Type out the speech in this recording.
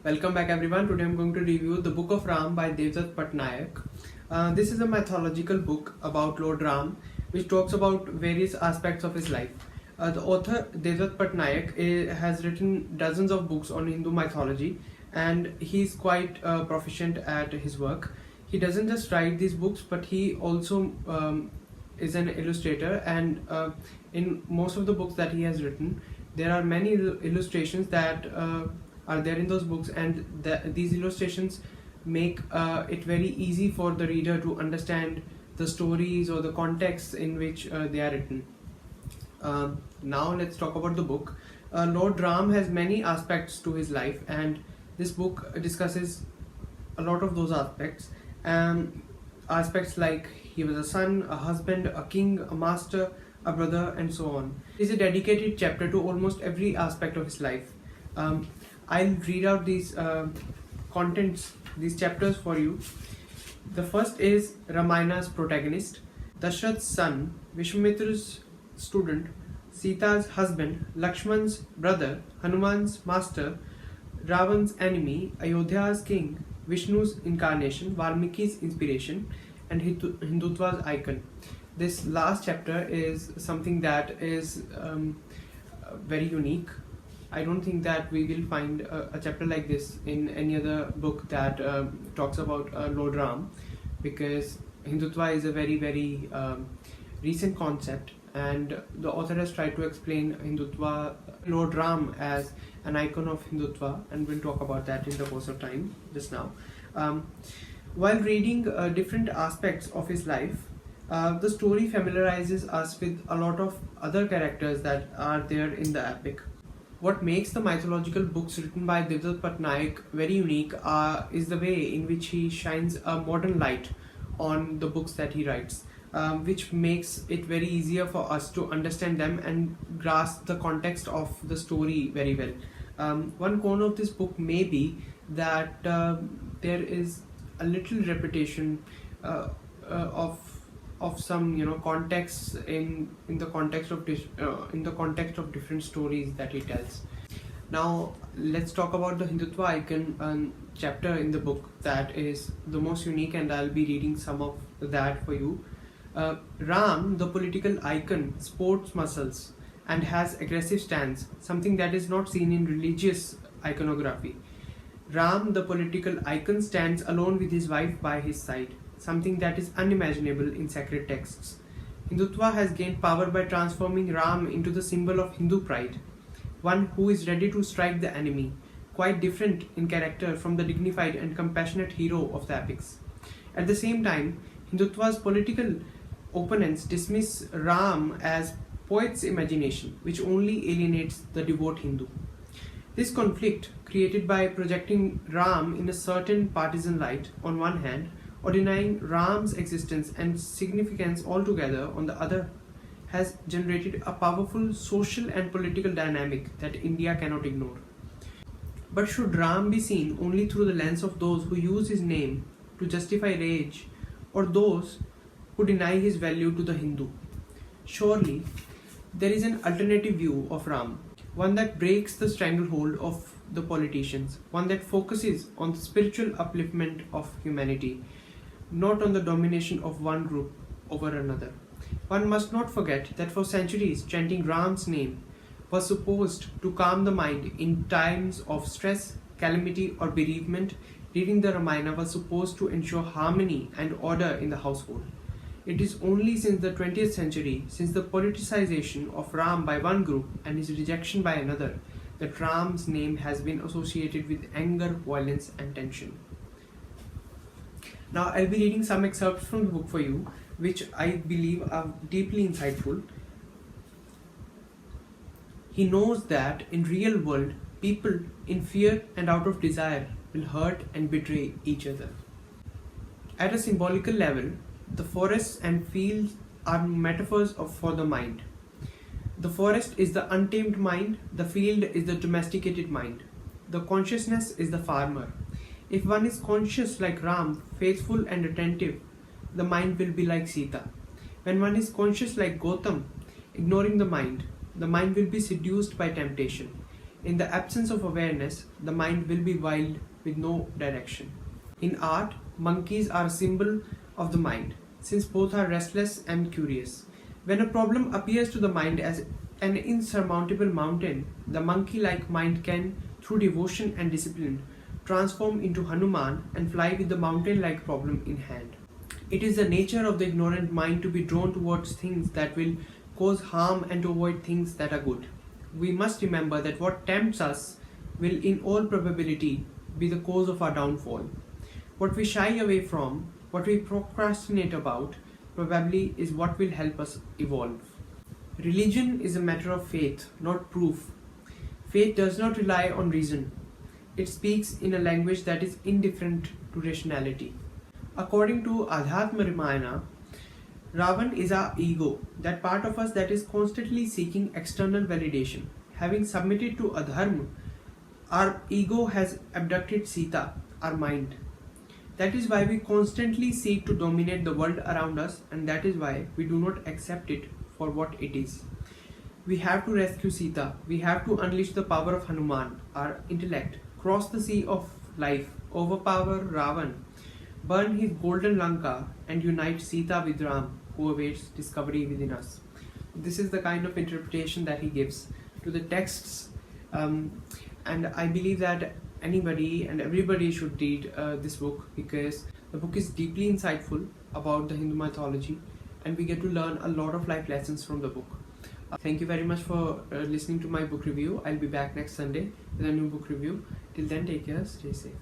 Welcome back everyone. Today I'm going to review the Book of Ram by Devdutt Pattanaik. This is a mythological book about Lord Ram which talks about various aspects of his life. The author Devdutt Pattanaik has written dozens of books on Hindu mythology and he's quite proficient at his work. He doesn't just write these books but he also is an illustrator, and in most of the books that he has written there are many illustrations that are there in those books, and these illustrations make it very easy for the reader to understand the stories or the context in which they are written. Now let's talk about the book. Lord Ram has many aspects to his life, and this book discusses a lot of those aspects. Aspects like he was a son, a husband, a king, a master, a brother, and so on. It is a dedicated chapter to almost every aspect of his life. I'll read out these contents, these chapters for you. The first is Ramayana's protagonist, Dashrath's son, Vishwamitra's student, Sita's husband, Lakshman's brother, Hanuman's master, Ravan's enemy, Ayodhya's king, Vishnu's incarnation, Valmiki's inspiration, and Hindutva's icon. This last chapter is something that is very unique. I don't think that we will find a chapter like this in any other book that talks about Lord Ram, because Hindutva is a very recent concept, and the author has tried to explain Hindutva, Lord Ram, as an icon of Hindutva, and we'll talk about that in the course of time just now. While reading different aspects of his life, the story familiarizes us with a lot of other characters that are there in the epic. What makes the mythological books written by Devdutt Pattanaik very unique is the way in which he shines a modern light on the books that he writes, which makes it very easier for us to understand them and grasp the context of the story very well. One corner of this book may be that there is a little repetition of some context in the context of different stories that he tells. Now let's talk about the Hindutva icon chapter in the book that is the most unique, and I'll be reading some of that for you. Ram, the political icon, sports muscles and has aggressive stance, something that is not seen in religious iconography. Ram, the political icon, stands alone with his wife by his side, something that is unimaginable in sacred texts. Hindutva has gained power by transforming Ram into the symbol of Hindu pride, one who is ready to strike the enemy, quite different in character from the dignified and compassionate hero of the epics. At the same time, Hindutva's political opponents dismiss Ram as poet's imagination, which only alienates the devout Hindu. This conflict, created by projecting Ram in a certain partisan light on one hand, or denying Ram's existence and significance altogether on the other, has generated a powerful social and political dynamic that India cannot ignore. But should Ram be seen only through the lens of those who use his name to justify rage, or those who deny his value to the Hindu? Surely, there is an alternative view of Ram, one that breaks the stranglehold of the politicians, one that focuses on the spiritual upliftment of humanity, not on the domination of one group over another. One must not forget that for centuries chanting Ram's name was supposed to calm the mind in times of stress, calamity, or bereavement. Reading the Ramayana was supposed to ensure harmony and order in the household. It is only since the 20th century, since the politicization of Ram by one group and his rejection by another, that Ram's name has been associated with anger, violence, and tension. Now I'll be reading some excerpts from the book for you, which I believe are deeply insightful. He knows that in real world, people in fear and out of desire will hurt and betray each other. At a symbolical level, the forests and fields are metaphors for the mind. The forest is the untamed mind, the field is the domesticated mind. The consciousness is the farmer. If one is conscious like Ram, faithful and attentive, the mind will be like Sita. When one is conscious like Gautam, ignoring the mind will be seduced by temptation. In the absence of awareness, the mind will be wild with no direction. In art, monkeys are a symbol of the mind, since both are restless and curious. When a problem appears to the mind as an insurmountable mountain, the monkey-like mind can, through devotion and discipline, transform into Hanuman and fly with the mountain-like problem in hand. It is the nature of the ignorant mind to be drawn towards things that will cause harm and to avoid things that are good. We must remember that what tempts us will in all probability be the cause of our downfall. What we shy away from, what we procrastinate about, probably is what will help us evolve. Religion is a matter of faith, not proof. Faith does not rely on reason. It speaks in a language that is indifferent to rationality. According to Adhyatma Ramayana, Ravan is our ego, that part of us that is constantly seeking external validation. Having submitted to adharma, our ego has abducted Sita, our mind. That is why we constantly seek to dominate the world around us, and that is why we do not accept it for what it is. We have to rescue Sita. We have to unleash the power of Hanuman, our intellect, cross the sea of life, overpower Ravan, burn his golden Lanka, and unite Sita with Ram, who awaits discovery within us. This is the kind of interpretation that he gives to the texts, and I believe that anybody and everybody should read this book, because the book is deeply insightful about the Hindu mythology, and we get to learn a lot of life lessons from the book. Thank you very much for listening to my book review. I'll be back next Sunday with a new book review. Till then, take care, stay safe.